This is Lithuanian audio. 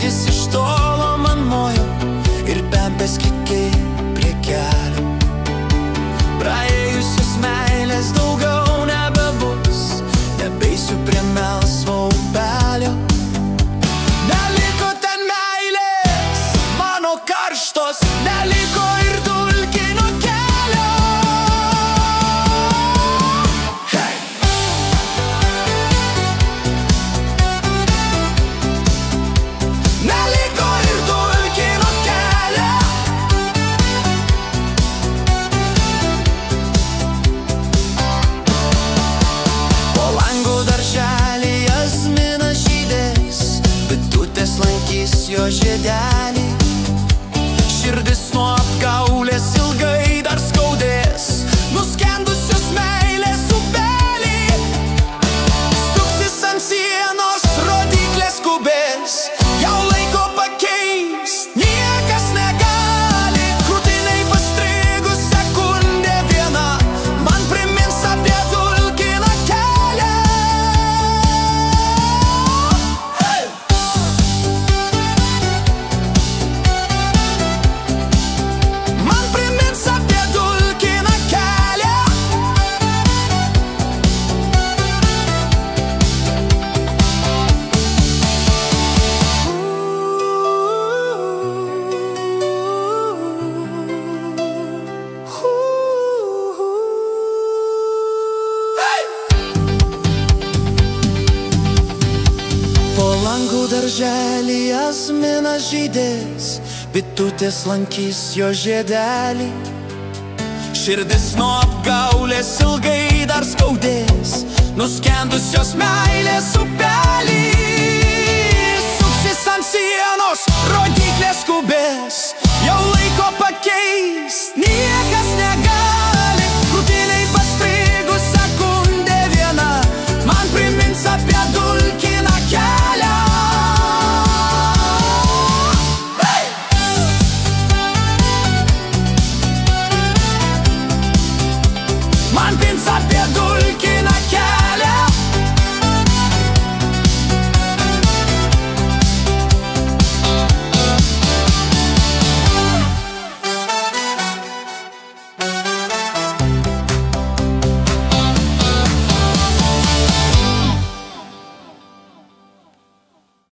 jis iš tolo man mojo ir pempės kikiai prie kelio. Praėjusios meilės daugiau nebebus, nebeisiu prie melsvo upelio. Neliko ten meilės, mano karštos, neliko ir dulkinio kelio. Hey! Neliko ir dulkinio kelio. Po langų darželį jazminas žydės, bitutės lankys jo žiedelį. Širdis nuo apgaulės ilgai dar skaudės, nuskendusios meilės upelį. Suksis ant sienos, rodyklės skubės, jau laiko pakeist niekas negali. Krūtinėj pastrigus sekundė viena, man primins apie dulkiną kelią. Hey! Man primins apie dulkiną kelią. Hey! Po langų darželį jazminas žydės, bitutės lankys jo žiedelį. Širdis nuo apgaulės ilgai dar skaudės, nuskendusios meilės upelį.